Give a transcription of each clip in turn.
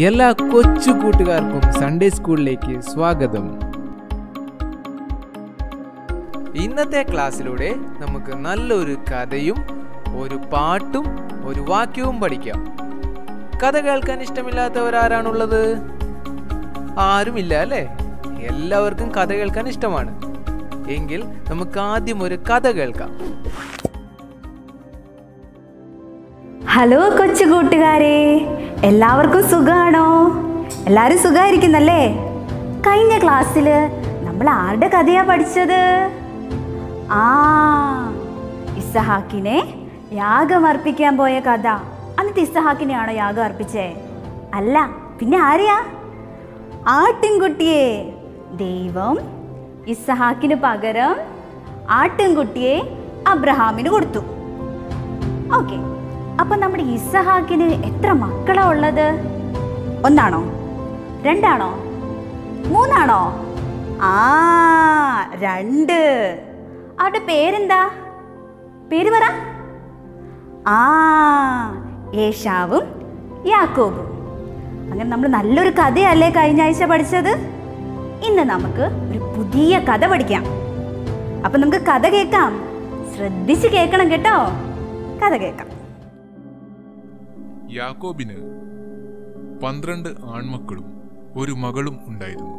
എല്ലാ കൊച്ചു കൂട്ടുകാർക്കും സൺഡേ സ്കൂളിലേക്ക് സ്വാഗതം. ഇന്നത്തെ ക്ലാസ്സിലൂടെ നമുക്ക് നല്ലൊരു കഥയും ഒരു പാട്ടും ഒരു വാക്യവും പഠിക്കാം. കഥ കേൾക്കാൻ ഇഷ്ടമില്ലാത്തവരാരാണുള്ളത്? ആരുമില്ല അല്ലേ? എല്ലാവർക്കും കഥ കേൾക്കാൻ ഇഷ്ടമാണ്. എങ്കിൽ നമുക്ക് ആദ്യം ഒരു കഥ കേൾക്കാം. ഹലോ കൊച്ചു കൂട്ടുകാരെ, എല്ലാവർക്കും സുഖമാണോ? എല്ലാവരും സുഖമായിരിക്കുന്നല്ലേ? കഴിഞ്ഞ ക്ലാസ്സിൽ നമ്മൾ ആരുടെ കഥയാ പഠിച്ചത്? ഇസ്ഹാക്കിനെ യാഗം അർപ്പിക്കാൻ പോയ കഥ. എന്നിട്ട് ഇസ്ഹാക്കിനെയാണോ യാഗം അർപ്പിച്ചേ? അല്ല, പിന്നെ ആരെയാ? ആട്ടിൻകുട്ടിയെ. ദൈവം ഇസ്ഹാക്കിന് പകരം ആട്ടിൻകുട്ടിയെ അബ്രഹാമിന് കൊടുത്തു. ഓക്കെ, അപ്പൊ നമ്മുടെ ഇസ്ഹാക്കിന് എത്ര മക്കളാ ഉള്ളത്? 1 ആണോ? 2 ആണോ? 3 ആണോ? 2. അവരുടെ പേരെന്താ? പേര് പറ. ഏശാവും യാക്കോബും. അങ്ങനെ നമ്മൾ നല്ലൊരു കഥയല്ലേ കഴിഞ്ഞ ആഴ്ച പഠിച്ചത്? ഇന്ന് നമുക്ക് ഒരു പുതിയ കഥ പഠിക്കാം. അപ്പൊ നമുക്ക് കഥ കേൾക്കാം. ശ്രദ്ധിച്ച് കേൾക്കണം കേട്ടോ. കഥ കേൾക്കാം. യാക്കോബിന് 12 ആൺമക്കളും ഒരു മകളും ഉണ്ടായിരുന്നു.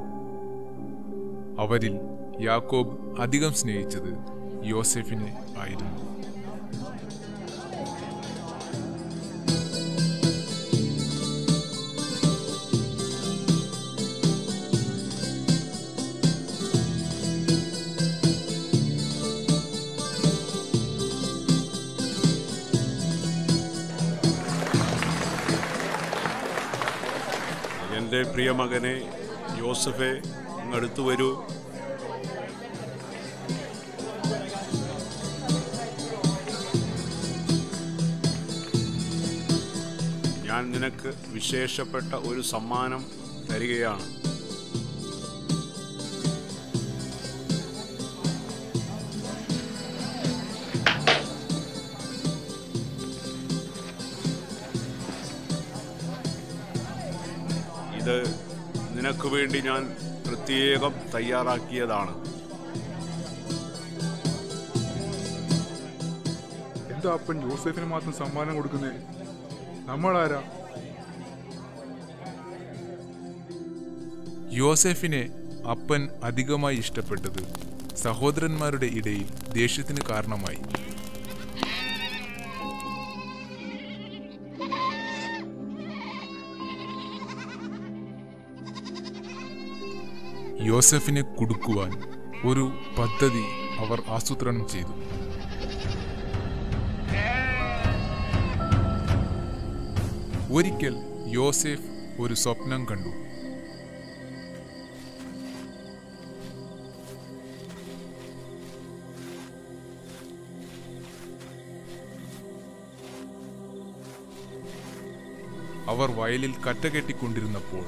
അവരിൽ യാക്കോബ് അധികം സ്നേഹിച്ചത് യോസേഫിനെ ആയിരുന്നു. എൻ്റെ പ്രിയ മകനെ യോസഫെ, അങ്ങടുത്തു വരൂ. ഞാൻ നിനക്ക് വിശേഷപ്പെട്ട ഒരു സമ്മാനം തരികയാണ്. ഇത് നിനക്ക് വേണ്ടി ഞാൻ പ്രത്യേകം തയ്യാറാക്കിയതാണ്. എന്താ അപ്പൻ യോസേഫിന് മാത്രം സമ്മാനം കൊടുക്കുന്നേ? നമ്മളാരാ? യോസേഫിനെ അപ്പൻ അധികമായി ഇഷ്ടപ്പെട്ടത് സഹോദരന്മാരുടെ ഇടയിൽ ദേഷ്യത്തിന് കാരണമായി. യോസേഫിനെ കുടുക്കുവാൻ ഒരു പദ്ധതി അവർ ആസൂത്രണം ചെയ്തു. ഒരിക്കൽ യോസേഫ് ഒരു സ്വപ്നം കണ്ടു. അവർ വയലിൽ കറ്റ കെട്ടിക്കൊണ്ടിരുന്നപ്പോൾ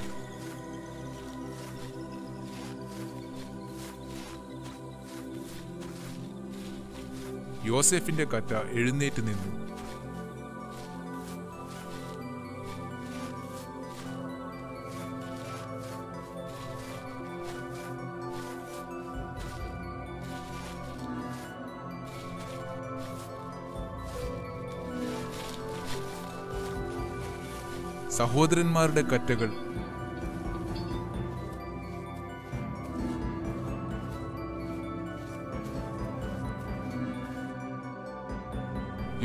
യോസേഫിന്റെ കറ്റ എഴുന്നേറ്റ് നിന്നു. സഹോദരന്മാരുടെ കറ്റകൾ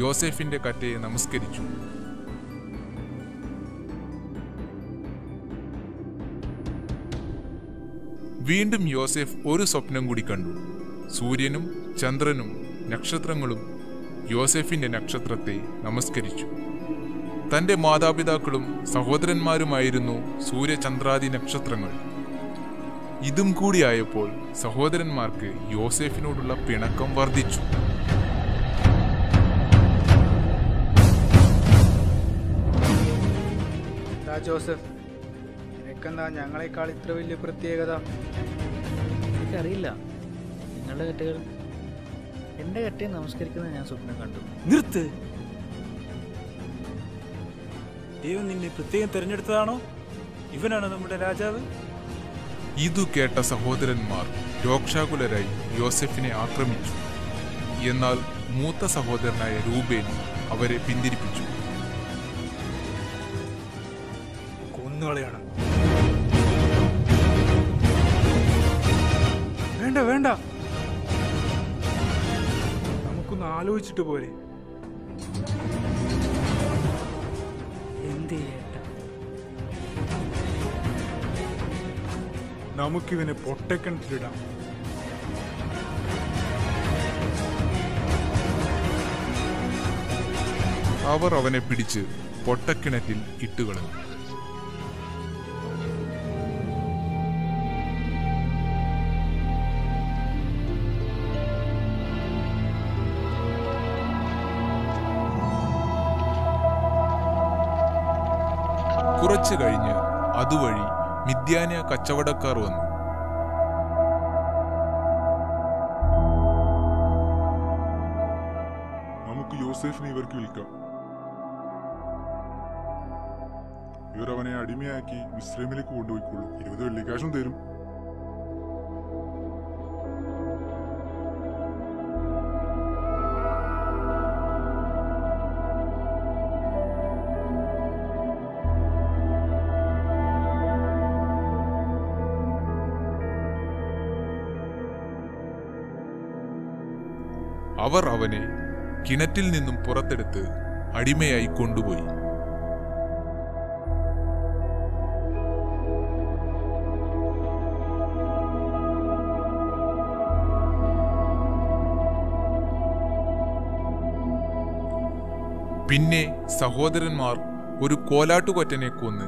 യോസേഫിന്റെ കറ്റയെ നമസ്കരിച്ചു. വീണ്ടും യോസേഫ് ഒരു സ്വപ്നം കൂടി കണ്ടു. സൂര്യനും ചന്ദ്രനും നക്ഷത്രങ്ങളും യോസേഫിന്റെ നക്ഷത്രത്തെ നമസ്കരിച്ചു. തന്റെ മാതാപിതാക്കളും സഹോദരന്മാരുമായിരുന്നു സൂര്യചന്ദ്രാദി നക്ഷത്രങ്ങൾ. ഇതും കൂടിയായപ്പോൾ സഹോദരന്മാർക്ക് യോസേഫിനോടുള്ള പിണക്കം വർദ്ധിച്ചു. ജോസഫ്, നിനക്കെന്താ ഞങ്ങളെക്കാൾ ഇത്ര വലിയ പ്രത്യേകത? എനിക്കറിയില്ല. നിങ്ങളുടെ കറ്റകൾ എൻ്റെ കറ്റയെ നമസ്കരിക്കുന്നത് ഞാൻ സ്വപ്നം കണ്ടു. നിർത്ത്. ദൈവം നിന്നെ പ്രത്യേകം തിരഞ്ഞെടുത്തതാണോ? ഇവനാണ് നമ്മുടെ രാജാവ്? ഇതു കേട്ട സഹോദരന്മാർ രോക്ഷാകുലരായി യോസെഫിനെ ആക്രമിച്ചു. എന്നാൽ മൂത്ത സഹോദരനായ രൂബേൻ അവരെ പിന്തിരിപ്പിച്ചു. കൊന്നുകളയാണ്. വേണ്ട വേണ്ട, നമുക്കൊന്ന് ആലോചിച്ചിട്ട് പോരെ. എന്ത് ചെയ്യട്ടാ? നമുക്കിവനെ പൊട്ടക്കിണറ്റിലിടാം. അവർ അവനെ പിടിച്ച് പൊട്ടക്കിണറ്റിൽ ഇട്ടുകളഞ്ഞു. കുറച്ചു കഴിഞ്ഞ് അതുവഴി മിദ്യാന്യ കച്ചവടക്കാർ വന്നു. നമുക്ക് യോസേഫിനെ ഇവർക്ക് വിൽക്കാം. ഇവർ അവനെ അടിമയാക്കി മിസ്രൈമിലേക്ക് കൊണ്ടുപോയിക്കോളൂ. 20 വെള്ളിക്കാശും തരും. അവർ അവനെ കിണറ്റിൽ നിന്നും പുറത്തെടുത്ത് അടിമയായി കൊണ്ടുപോയി. പിന്നെ സഹോദരന്മാർ ഒരു കോലാട്ടുകൊറ്റനെ കൊന്ന്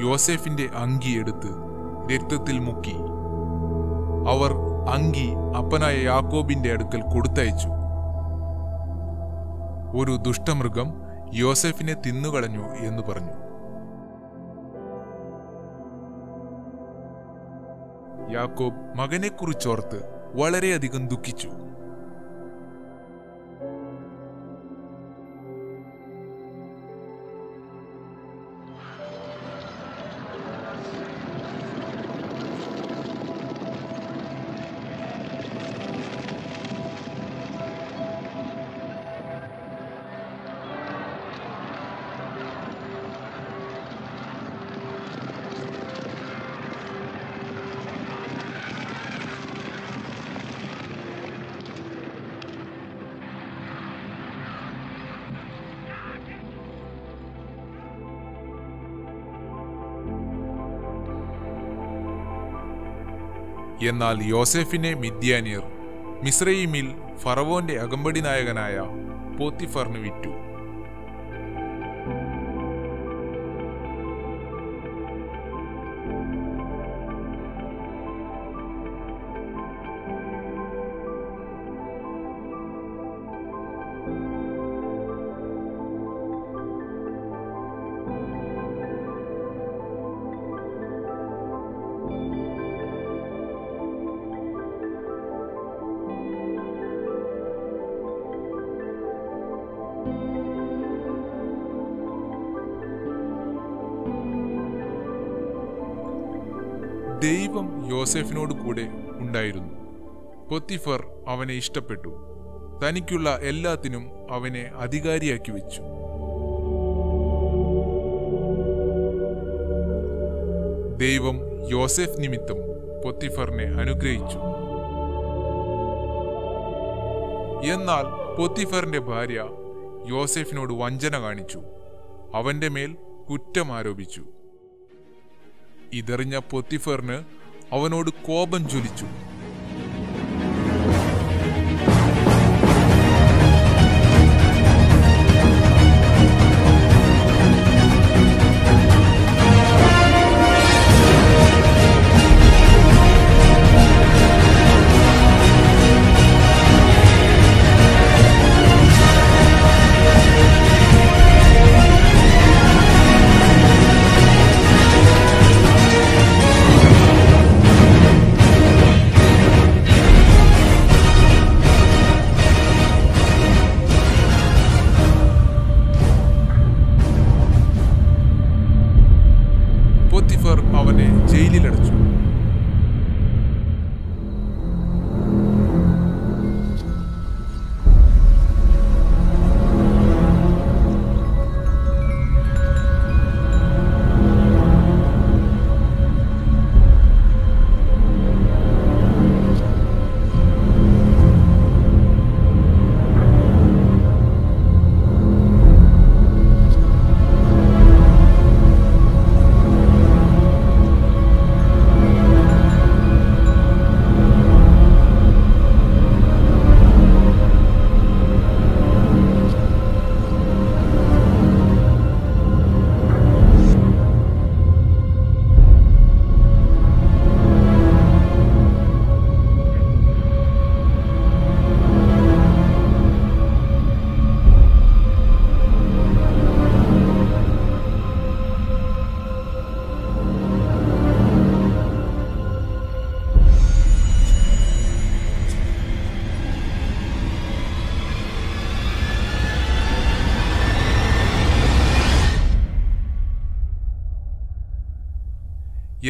യോസേഫിന്റെ അങ്കി എടുത്ത് രക്തത്തിൽ മുക്കി. അവർ അങ്കി അപ്പനായ യാക്കോബിന്റെ അടുക്കൽ കൊടുത്തയച്ചു. ഒരു ദുഷ്ടമൃഗം യോസേഫിനെ തിന്നുകളഞ്ഞു എന്ന് പറഞ്ഞു. യാക്കോബ് മകനെക്കുറിച്ചോർത്ത് വളരെയധികം ദുഃഖിച്ചു. എന്നാൽ യോസേഫിനെ മിദ്യാന്യർ മിസ്രയീമിൽ ഫറവോന്റെ അകമ്പടി നായകനായ പോത്തിഫറിന് വിറ്റു. ദൈവം യോസേഫിനോട് കൂടെ ഉണ്ടായിരുന്നു. പോത്തിഫർ അവനെ ഇഷ്ടപ്പെട്ടു. തനിക്കുള്ള എല്ലാത്തിനും അവനെ അധികാരിയാക്കി വെച്ചു. ദൈവം യോസേഫ് നിമിത്തം പോത്തിഫറിനെ അനുഗ്രഹിച്ചു. എന്നാൽ പോത്തിഫറിന്റെ ഭാര്യ യോസേഫിനോട് വഞ്ചന കാണിച്ചു. അവന്റെ മേൽ കുറ്റം ആരോപിച്ചു. ഇതറിഞ്ഞ പോത്തിഫറിന് അവനോട് കോപം ജ്വലിച്ചു.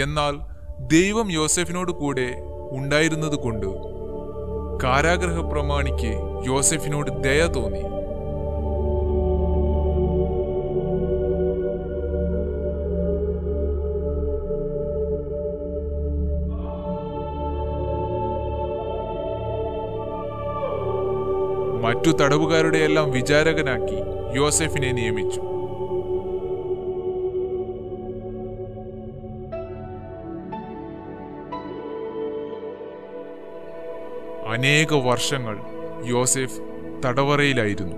എന്നാൽ ദൈവം യോസെഫിനോട് കൂടെ ഉണ്ടായിരുന്നതുകൊണ്ട് കാരാഗൃഹ പ്രമാണിക്ക് യോസെഫിനോട് ദയ തോന്നി. മറ്റു തടവുകാരുടെ എല്ലാം വിചാരകനാക്കി യോസെഫിനെ നിയമിച്ചു. അനേക വർഷങ്ങൾ യോസെഫ് തടവറയിലായിരുന്നു.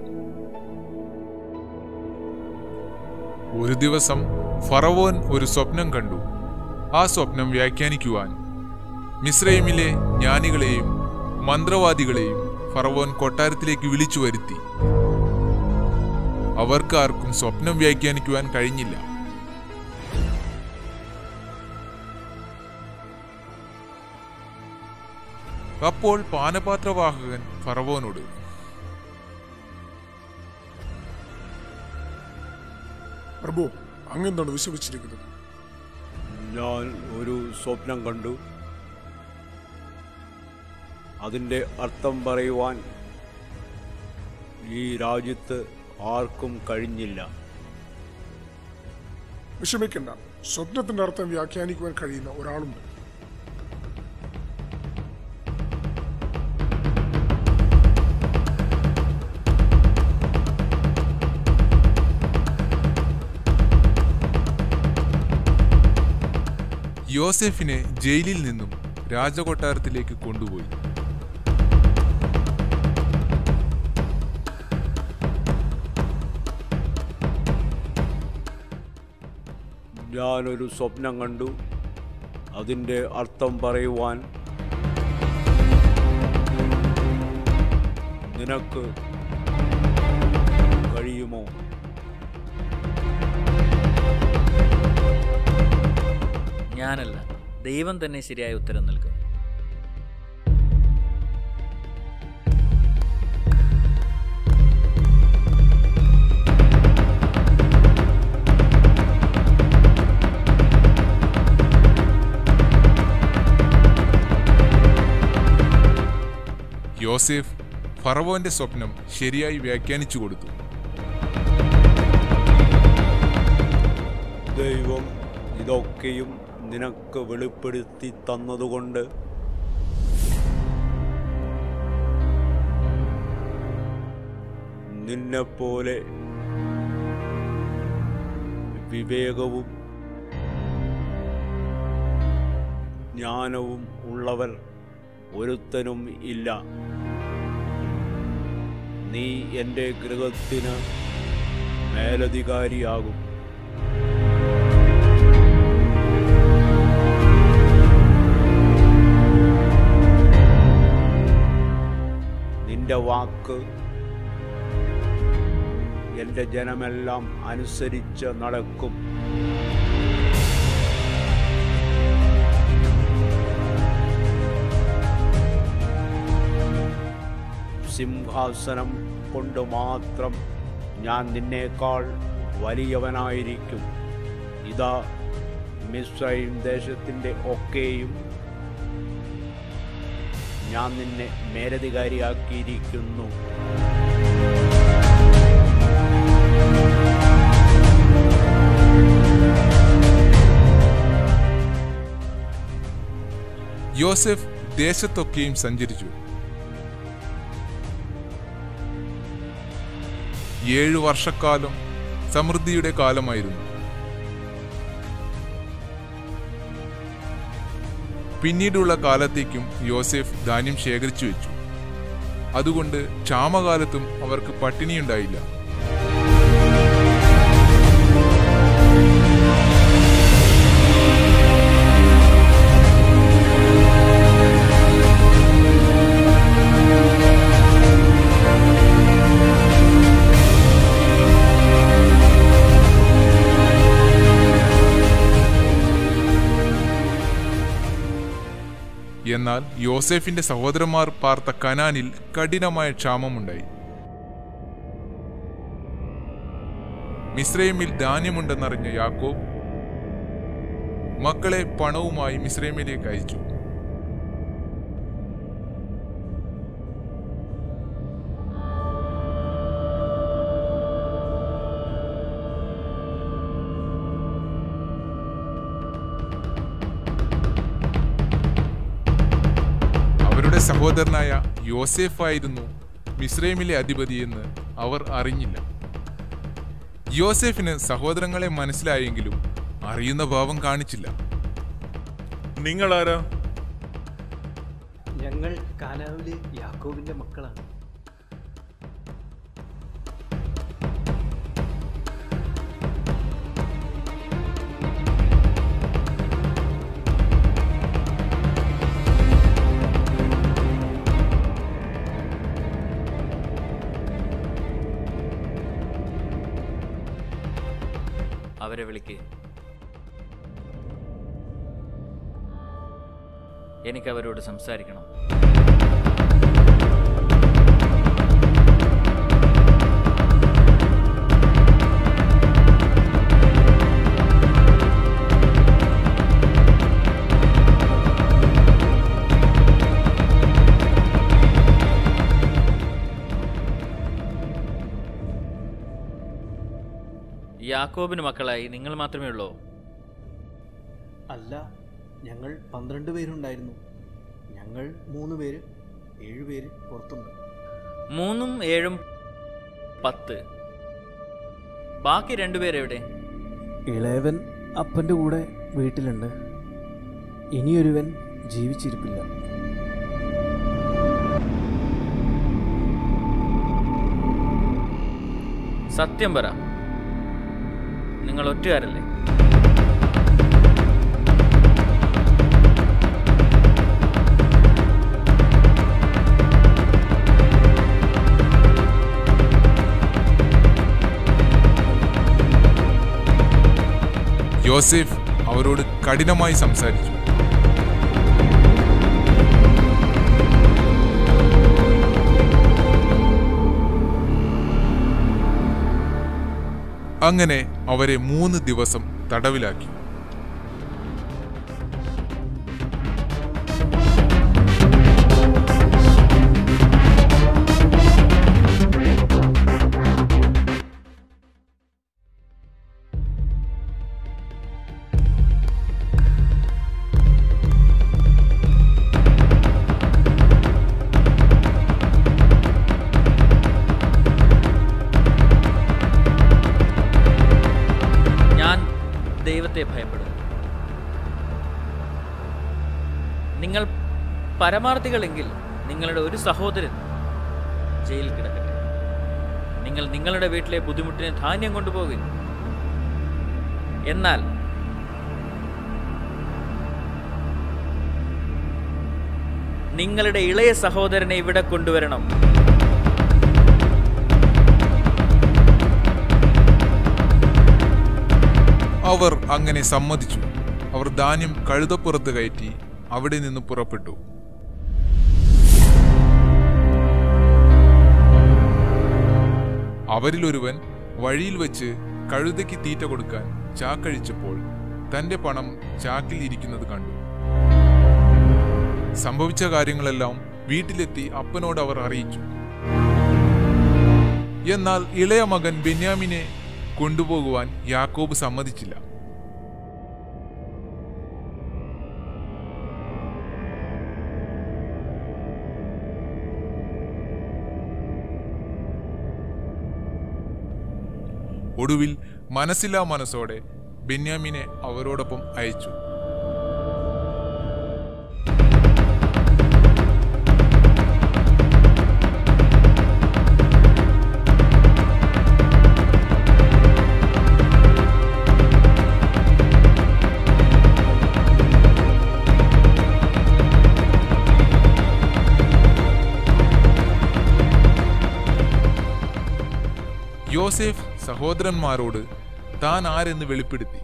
ഒരു ദിവസം ഫറവോൻ ഒരു സ്വപ്നം കണ്ടു. ആ സ്വപ്നം വ്യാഖ്യാനിക്കുവാൻ മിസ്രൈമിലെ ജ്ഞാനികളെയും മന്ത്രവാദികളെയും ഫറവോൻ കൊട്ടാരത്തിലേക്ക് വിളിച്ചു വരുത്തി. അവർക്കാർക്കും സ്വപ്നം വ്യാഖ്യാനിക്കുവാൻ കഴിഞ്ഞില്ല. അപ്പോൾ പാനപാത്രവാഹകൻ ഫറവോനോട്, പ്രഭു, അങ്ങെന്താണ് വിഷമിച്ചിരിക്കുന്നത്? ഞാൻ ഒരു സ്വപ്നം കണ്ടു. അതിൻ്റെ അർത്ഥം പറയുവാൻ ഈ രാജ്യത്ത് ആർക്കും കഴിഞ്ഞില്ല. വിഷമിക്കണ്ട, സ്വപ്നത്തിന്റെ അർത്ഥം വ്യാഖ്യാനിക്കുവാൻ കഴിയുന്ന ഒരാളുണ്ട്. യോസെഫിനെ ജയിലിൽ നിന്നും രാജകൊട്ടാരത്തിലേക്ക് കൊണ്ടുപോയി. ഞാനൊരു സ്വപ്നം കണ്ടു. അതിൻ്റെ അർത്ഥം പറയുവാൻ നിനക്ക് കഴിയുമോ? ഞാനല്ല, ദൈവം തന്നെ ശരിയായ ഉത്തരം നൽകും. യോസെഫ് ഫറവോന്റെ സ്വപ്നം ശരിയായി വ്യാഖ്യാനിച്ചു കൊടുത്തു. ദൈവം ഇതൊക്കെയും നിനക്ക് വെളിപ്പെടുത്തി തന്നതുകൊണ്ട് നിന്നെപ്പോലെ വിവേകവും ജ്ഞാനവും ഉള്ളവർ ഒരുത്തനും ഇല്ല. നീ എൻ്റെ ഗൃഹത്തിന് മേലധികാരിയാകും. നിന്റെ വാക്ക് എൻ്റെ ജനമെല്ലാം അനുസരിച്ച് നടക്കും. സിംഹാസനം കൊണ്ട് മാത്രം ഞാൻ നിന്നേക്കാൾ വലിയവനായിരിക്കും. ഇതാ, മിസ്രൈം ദേശത്തിൻ്റെ ഒക്കെയും ഞാൻ നിന്നെ മേലധികാരിയാക്കിയിരിക്കുന്നു. യോസെഫ് ദേശത്തൊക്കെയും സഞ്ചരിച്ചു. 7 വർഷക്കാലം സമൃദ്ധിയുടെ കാലമായിരുന്നു. പിന്നീടുള്ള കാലത്തേക്കും യോസെഫ് ധാന്യം ശേഖരിച്ചു വെച്ചു. അതുകൊണ്ട് ക്ഷാമകാലത്തും അവർക്ക് പട്ടിണിയുണ്ടായില്ല. എന്നാൽ യോസെഫിന്റെ സഹോദരന്മാർ പാർത്ത കനാനിൽ കഠിനമായ ക്ഷാമമുണ്ടായി. മിസ്രൈമിൽ ധാന്യമുണ്ടെന്നറിഞ്ഞ യാക്കോബ് മക്കളെ പണവുമായി മിസ്രൈമിലേക്ക് അയച്ചു. അവരുടെ സഹോദരനായ യോസേഫായിരുന്നു മിസ്രൈമിലെ അധിപതിയെന്ന് അവർ അറിഞ്ഞില്ല. യോസേഫിന് സഹോദരങ്ങളെ മനസ്സിലായെങ്കിലും അറിയുന്ന ഭാവം കാണിച്ചില്ല. നിങ്ങളാരാ? ഞങ്ങൾ കാനാവിലെ യാക്കോബിന്റെ മക്കളാണ്. അവരെ വിളിക്ക്. എനിക്ക് അവരോട് സംസാരിക്കണം. യാക്കോബിന് മക്കളായി നിങ്ങൾ മാത്രമേ ഉള്ളൂ? അല്ല, ഞങ്ങൾ 12 പേരുണ്ടായിരുന്നു. ഞങ്ങൾ 3 പേര്, 7 പേര് പുറത്തുണ്ട്. 3ഉം 7ഉം 10. ബാക്കി 2 പേരെവിടെ? ഇളയവൻ അപ്പൻ്റെ കൂടെ വീട്ടിലുണ്ട്. ഇനിയൊരുവൻ ജീവിച്ചിരിപ്പില്ല. സത്യം പറ, നിങ്ങൾ ഒറ്റുകാരല്ലേ? യോസേഫ് അവരോട് കഠിനമായി സംസാരിച്ചു. അങ്ങനെ അവരെ 3 ദിവസം തടവിലാക്കി. ദൈവത്തെ ഭയപ്പെടുന്നു. നിങ്ങൾ പരമാർത്ഥികളെങ്കിൽ നിങ്ങളുടെ ഒരു സഹോദരൻ ജയിലിൽ കിടക്കട്ടെ. നിങ്ങൾ നിങ്ങളുടെ വീട്ടിലെ ബുദ്ധിമുട്ടിന് ധാന്യം കൊണ്ടുപോകും. എന്നാൽ നിങ്ങളുടെ ഇളയ സഹോദരനെ ഇവിടെ കൊണ്ടുവരണം. അവർ അങ്ങനെ സമ്മതിച്ചു. അവർ ധാന്യം കഴുതപ്പുറത്ത് കയറ്റി അവിടെ നിന്ന് പുറപ്പെട്ടു. അവരിലൊരുവൻ വഴിയിൽ വെച്ച് കഴുതയ്ക്ക് തീറ്റ കൊടുക്കാൻ ചാക്കഴിച്ചപ്പോൾ തന്റെ പണം ചാക്കിൽ ഇരിക്കുന്നത് കണ്ടു. സംഭവിച്ച കാര്യങ്ങളെല്ലാം വീട്ടിലെത്തി അപ്പനോട് അവർ അറിയിച്ചു. എന്നാൽ ഇളയ മകൻ ബെന്യാമിനെ കൊണ്ടുപോകുവാൻ യാക്കോബ് സമ്മതിച്ചില്ല. ഒടുവിൽ മനസ്സില്ലാ മനസ്സോടെ ബെന്യാമിനെ അവരോടൊപ്പം അയച്ചു. യോസേഫ് സഹോദരന്മാരോട് താൻ ആരെന്ന് വെളിപ്പെടുത്തി.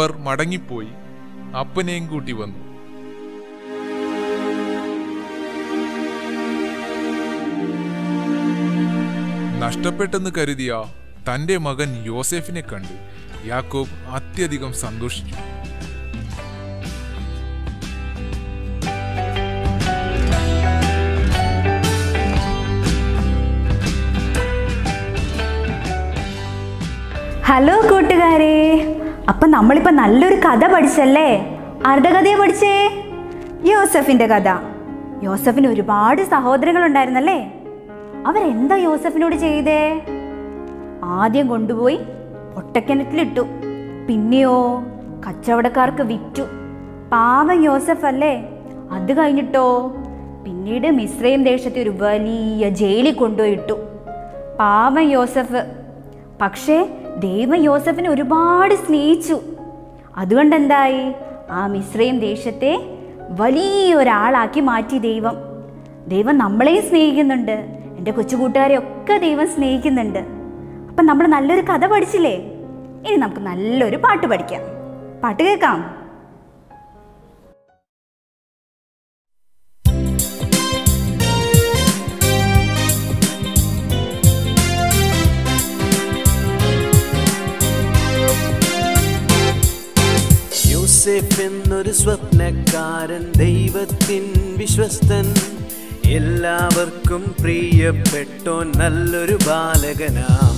അവർ മടങ്ങിപ്പോയി അപ്പനെയും കൂട്ടി വന്നു. നഷ്ടപ്പെട്ടെന്ന് കരുതിയ തന്റെ മകൻ യോസേഫിനെ കണ്ട് യാക്കോബ് അത്യധികം സന്തോഷിച്ചു. ഹലോ കൂട്ടുകാരെ, അപ്പം നമ്മളിപ്പോൾ നല്ലൊരു കഥ പഠിച്ചല്ലേ? ആരുടെ കഥയാണ് പഠിച്ചേ? യോസഫിൻ്റെ കഥ. യോസഫിന് ഒരുപാട് സഹോദരങ്ങളുണ്ടായിരുന്നല്ലേ? അവരെന്താ യോസഫിനോട് ചെയ്തേ? ആദ്യം കൊണ്ടുപോയി പൊട്ടക്കിണറ്റിലിട്ടു, പിന്നെയോ കച്ചവടക്കാർക്ക് വിറ്റു. പാവം യോസഫ് അല്ലേ? അത് കഴിഞ്ഞിട്ടോ പിന്നീട് മിസ്രൈം ദേശത്തെ ഒരു വലിയ ജയിലിൽ കൊണ്ടുപോയിട്ടു. പാവം യോസഫ്. പക്ഷേ ദൈവം യോസഫിനെ ഒരുപാട് സ്നേഹിച്ചു. അതുകൊണ്ടെന്തായി? ആ മിസ്രൈം ദേശത്തെ വലിയൊരാളാക്കി മാറ്റി ദൈവം. ദൈവം നമ്മളെയും സ്നേഹിക്കുന്നുണ്ട്, എൻ്റെ കൊച്ചുകൂട്ടുകാരെ ഒക്കെ ദൈവം സ്നേഹിക്കുന്നുണ്ട്. അപ്പം നമ്മൾ നല്ലൊരു കഥ പഠിച്ചില്ലേ? ഇനി നമുക്ക് നല്ലൊരു പാട്ട് പഠിക്കാം. പാട്ട് കേൾക്കാം. യോസേഫ് എന്നൊരു സ്വപ്നക്കാരൻ, ദൈവത്തിൻ വിശ്വസ്തൻ, എല്ലാവർക്കും പ്രിയപ്പെട്ടോൻ, നല്ലൊരു ബാലകനാം.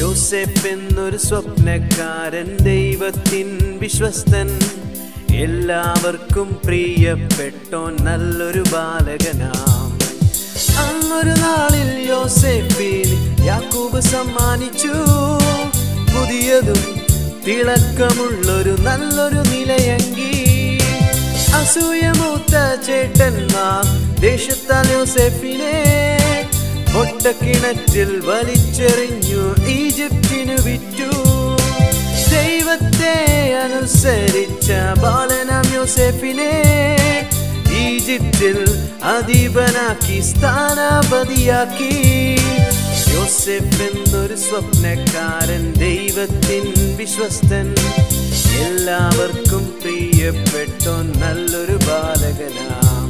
യോസേഫ് എന്നൊരു സ്വപ്നക്കാരൻ, ദൈവത്തിൻ വിശ്വസ്തൻ, എല്ലാവർക്കും പ്രിയപ്പെട്ടോൻ, നല്ലൊരു ബാലകനാം. അന്നൊരു നാളിൽ യോസേഫിന് യാക്കോബ് സമ്മാനിച്ചു പുതിയതും തിളക്കമുള്ളൊരു നല്ലൊരു നിലയങ്കി. അസൂയമൂത്ത ചേട്ടന്മാർ ദേശത്താൽ യോസേഫിനെ പൊട്ടക്കിണറ്റിൽ വലിച്ചെറിഞ്ഞു, ഈജിപ്തിനു വിറ്റു. ദൈവത്തെ അനുസരിച്ച ബാലനാം യോസേഫിനെ ഈജിപ്തിൽ അധീപനാക്കി, സ്ഥാനാപതിയാക്കി. യോസേഫ് എന്നൊരു സ്വപ്നക്കാരൻ, ദൈവത്തിൻ വിശ്വസ്തൻ, എല്ലാവർക്കും പ്രിയപ്പെട്ടോൻ, നല്ലൊരു ബാലകനാം.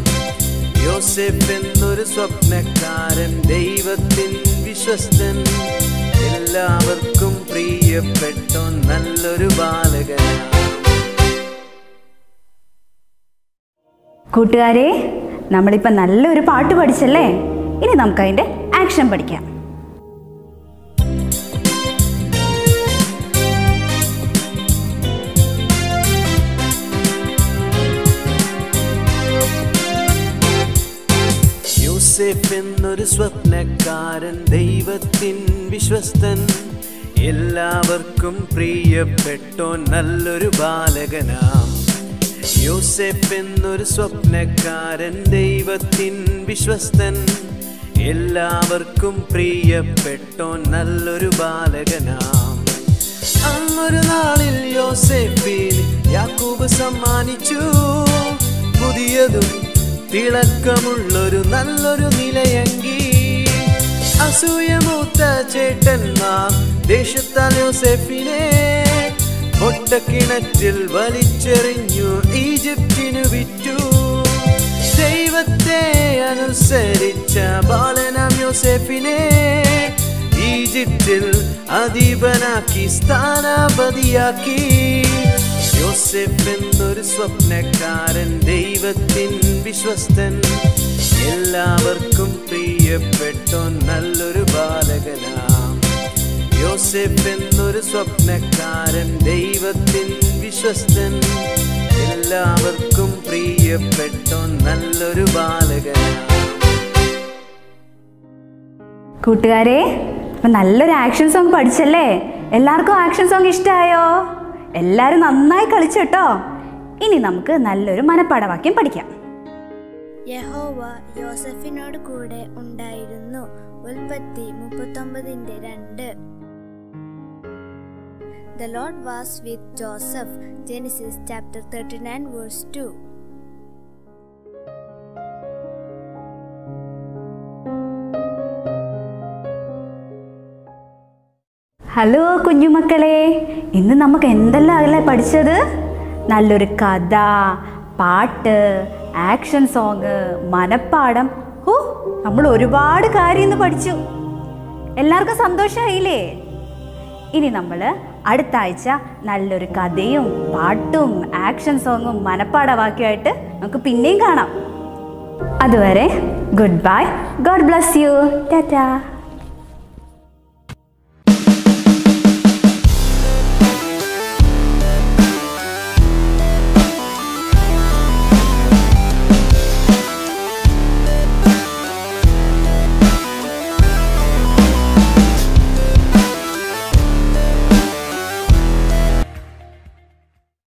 യോസേഫ് എന്നൊരു സ്വപ്നക്കാരൻ, ദൈവത്തിൻ വിശ്വസ്തൻ, എല്ലാവർക്കും പ്രിയപ്പെട്ടോൻ, നല്ലൊരു ബാലകനാം. കൂട്ടുകാരെ, നമ്മളിപ്പോൾ നല്ലൊരു പാട്ട് പഠിച്ചല്ലേ? ഇനി നമുക്കതിൻ്റെ ആക്ഷൻ പഠിക്കാം. യോസേഫ് എന്നൊരു സ്വപ്നക്കാരൻ, ദൈവത്തിൻ വിശ്വസ്തൻ, എല്ലാവർക്കും പ്രിയപ്പെട്ടോൻ, നല്ലൊരു ബാലകനാം. യോസേഫ് എന്നൊരു സ്വപ്നക്കാരൻ, ദൈവത്തിൻ വിശ്വസ്തൻ, എല്ലാവർക്കും പ്രിയപ്പെട്ടോൻ, നല്ലൊരു ബാലകനാം. അന്നൊരു നാളിൽ യോസേഫിന് യാക്കോബ് സമ്മാനിച്ചു പുതിയതും തിളക്കമുള്ളൊരു നല്ലൊരു നിലയങ്കി. അസൂയമൂത്ത ചേട്ടന്മാർ ദേശത്താൽ യോസേഫിനെ പൊട്ടക്കിണറ്റിൽ വലിച്ചെറിഞ്ഞു, ഈജിപ്തിനു വിറ്റു. ദൈവത്തെ അനുസരിച്ച ബാലനാം യോസേഫിനെ ഈജിപ്തിൽ അധീപനാക്കി, സ്ഥാനാപതിയാക്കി. യോസേഫ് എന്നൊരു സ്വപ്നക്കാരൻ, ദൈവത്തിൻ വിശ്വസ്തൻ, എല്ലാവർക്കും പ്രിയപ്പെട്ടോൻ, നല്ലൊരു ബാലകനാം. യോസേഫ് എന്നൊരു സ്വപ്നക്കാരൻ, ദൈവത്തിൻ വിശ്വസ്തൻ, എല്ലാവർക്കും പ്രിയപ്പെട്ടോൻ, നല്ലൊരു ബാലകനാം. കൂട്ടുകാരെ, അപ്പം നല്ലൊരു ആക്ഷൻ സോങ് പഠിച്ചല്ലേ? എല്ലാവർക്കും ആക്ഷൻ സോങ് ഇഷ്ടമായോ? എല്ലാവരും നന്നായി കളിച്ചു കേട്ടോ. ഇനി നമുക്ക് നല്ലൊരു മനപ്പാഠവാക്യം പഠിക്കാം. യഹോവ യോസഫിനോട് കൂടെ ഉണ്ടായിരുന്നു. ഉൽപ്പത്തി 39:2. The Lord was with Joseph. Genesis chapter 39 verse 2. Hello കുഞ്ഞുമക്കളെ, ഇന്ന് നമുക്ക് എന്തെല്ലാം അല്ലേ പഠിച്ചത്? നല്ലൊരു കഥ, പാട്ട്, ആക്ഷൻ സോങ്, മനപ്പാഠം. നമ്മൾ ഒരുപാട് കാര്യം ഇന്ന് പഠിച്ചു. എല്ലാവർക്കും സന്തോഷമായില്ലേ? ഇനി നമ്മൾ അടുത്ത ആഴ്ച നല്ലൊരു കഥയും പാട്ടും ആക്ഷൻ സോങ്ങും മനപ്പാഠവാക്യമായിട്ട് നമുക്ക് പിന്നെയും കാണാം. അതുവരെ good bye. God bless you. Tata.